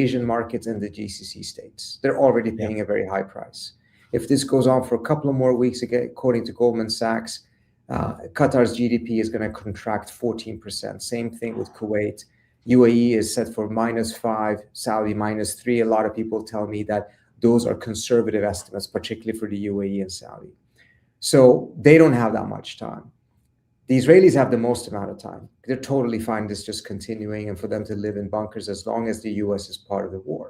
Asian markets and the GCC states. They're already paying a very high price. If this goes on for a couple of more weeks, again, according to Goldman Sachs, Qatar's GDP is going to contract 14%. Same thing with Kuwait. UAE is set for -5, Saudi -3. A lot of people tell me that those are conservative estimates, particularly for the UAE and Saudi. So they don't have that much time. The Israelis have the most amount of time. They're totally fine this just continuing and for them to live in bunkers as long as the US is part of the war.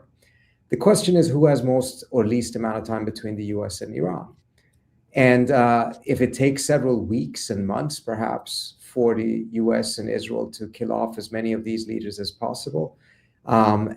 The question is who has most or least amount of time between the US and Iran. And if it takes several weeks and months, perhaps, for the US and Israel to kill off as many of these leaders as possible,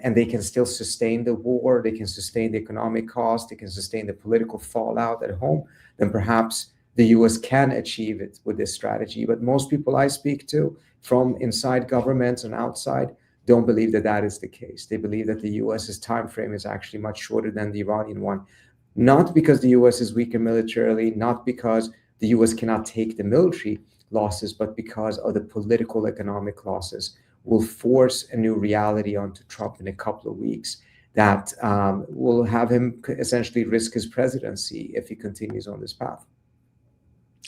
and they can still sustain the war, they can sustain the economic cost, they can sustain the political fallout at home, then perhaps the US can achieve it with this strategy. But most people I speak to from inside governments and outside don't believe that that is the case. They believe that the US's time frame is actually much shorter than the Iranian one. Not because the US is weaker militarily, not because the US cannot take the military losses, but because of the political economic losses will force a new reality onto Trump in a couple of weeks that will have him essentially risk his presidency if he continues on this path.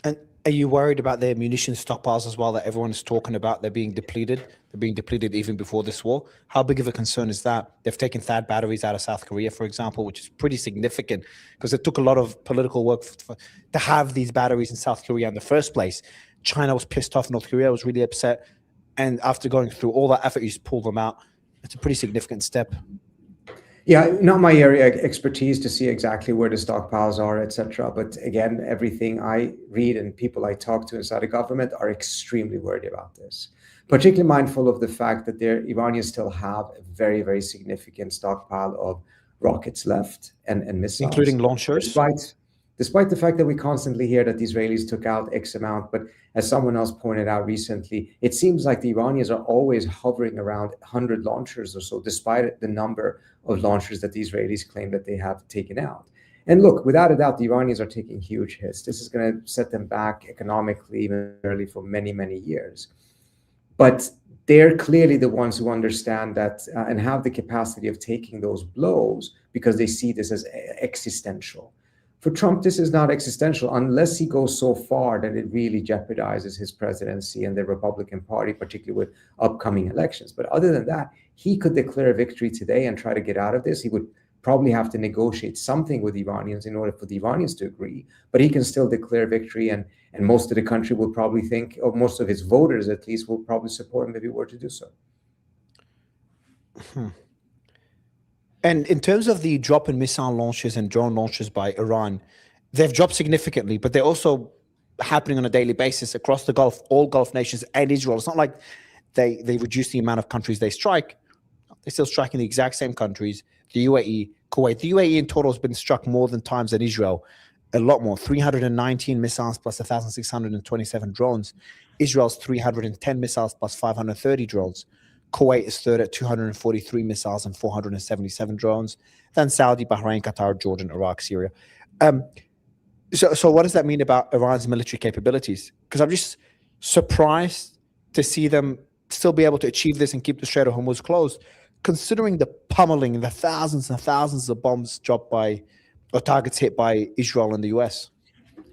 And are you worried about their munition stockpiles as well that everyone is talking about? They're being depleted. They're being depleted even before this war. How big of a concern is that? They've taken THAAD batteries out of South Korea, for example, which is pretty significant because it took a lot of political work to have these batteries in South Korea in the first place. China was pissed off. North Korea was really upset. And after going through all that effort, you just pull them out. It's a pretty significant step. Yeah, not my area of expertise to see exactly where the stockpiles are, etc. But again, everything I read and people I talk to inside the government are extremely worried about this. Particularly mindful of the fact that the Iranians still have a very, very significant stockpile of rockets left and missiles. Including launchers? Despite the fact that we constantly hear that the Israelis took out X amount, but as someone else pointed out recently, it seems like the Iranians are always hovering around 100 launchers or so, despite the number of launchers that the Israelis claim that they have taken out. And look, without a doubt, the Iranians are taking huge hits. This is going to set them back economically, militarily for many, many years. But they're clearly the ones who understand that and have the capacity of taking those blows because they see this as existential. For Trump, this is not existential unless he goes so far that it really jeopardizes his presidency and the Republican Party, particularly with upcoming elections. But other than that, he could declare a victory today and try to get out of this. He would probably have to negotiate something with the Iranians in order for the Iranians to agree, but he can still declare victory, and most of the country will probably think, or most of his voters at least, will probably support him if he were to do so. And in terms of the drop in missile launches and drone launches by Iran, they've dropped significantly, but they're also happening on a daily basis across the Gulf, all Gulf nations and Israel. It's not like they reduce the amount of countries they strike. They're still striking the exact same countries, the UAE, Kuwait. The UAE in total has been struck more times than Israel, a lot more, 319 missiles plus 1,627 drones. Israel's 310 missiles plus 530 drones. Kuwait is third at 243 missiles and 477 drones. Then Saudi, Bahrain, Qatar, Jordan, Iraq, Syria. So what does that mean about Iran's military capabilities? Because I'm just surprised to see them still be able to achieve this and keep the Strait of Hormuz closed, considering the pummeling, the thousands and thousands of bombs dropped by, or targets hit by Israel and the US.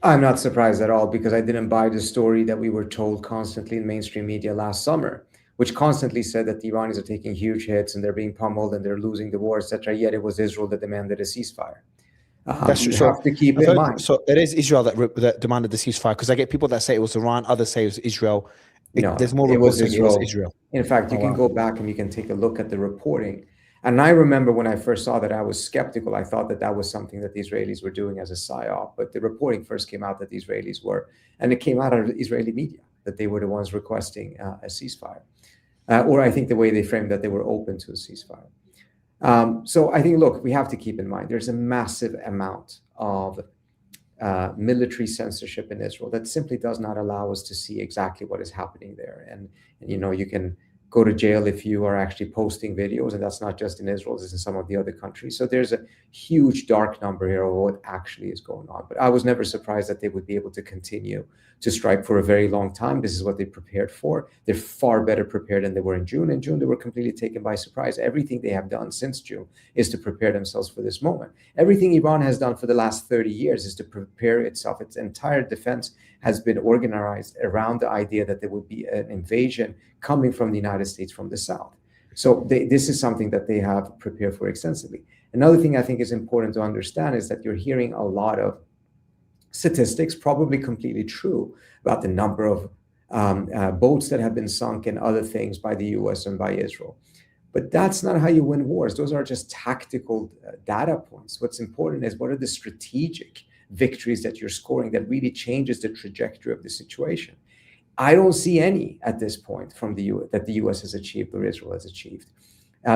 I'm not surprised at all because I didn't buy the story that we were told constantly in mainstream media last summer, which constantly said that the Iranians are taking huge hits and they're being pummeled and they're losing the war, etc. Yet it was Israel that demanded a ceasefire. That's true. You have to keep in mind. So it is Israel that demanded the ceasefire, because I get people that say it was Iran, others say it was Israel. No, there's more reports saying it was Israel. In fact, you can go back and you can take a look at the reporting. And I remember when I first saw that, I was skeptical. I thought that that was something that the Israelis were doing as a psyop. But the reporting first came out that the Israelis were, and it came out of the Israeli media, that they were the ones requesting a ceasefire. Or I think the way they framed that they were open to a ceasefire. So I think, look, we have to keep in mind, there's a massive amount of military censorship in Israel that simply does not allow us to see exactly what is happening there. And you know, you can go to jail if you are actually posting videos, and that's not just in Israel, this is in some of the other countries. So there's a huge dark number here of what actually is going on. But I was never surprised that they would be able to continue to strike for a very long time. This is what they prepared for. They're far better prepared than they were in June. In June, they were completely taken by surprise. Everything they have done since June is to prepare themselves for this moment. Everything Iran has done for the last 30 years is to prepare itself. Its entire defense has been organized around the idea that there would be an invasion coming from the United States from the south. So this is something that they have prepared for extensively. Another thing I think is important to understand is that you're hearing a lot of statistics, probably completely true, about the number of boats that have been sunk and other things by the US and by Israel. But that's not how you win wars. Those are just tactical data points. What's important is what are the strategic victories that you're scoring that really changes the trajectory of the situation. I don't see any at this point from the US that the US has achieved or Israel has achieved.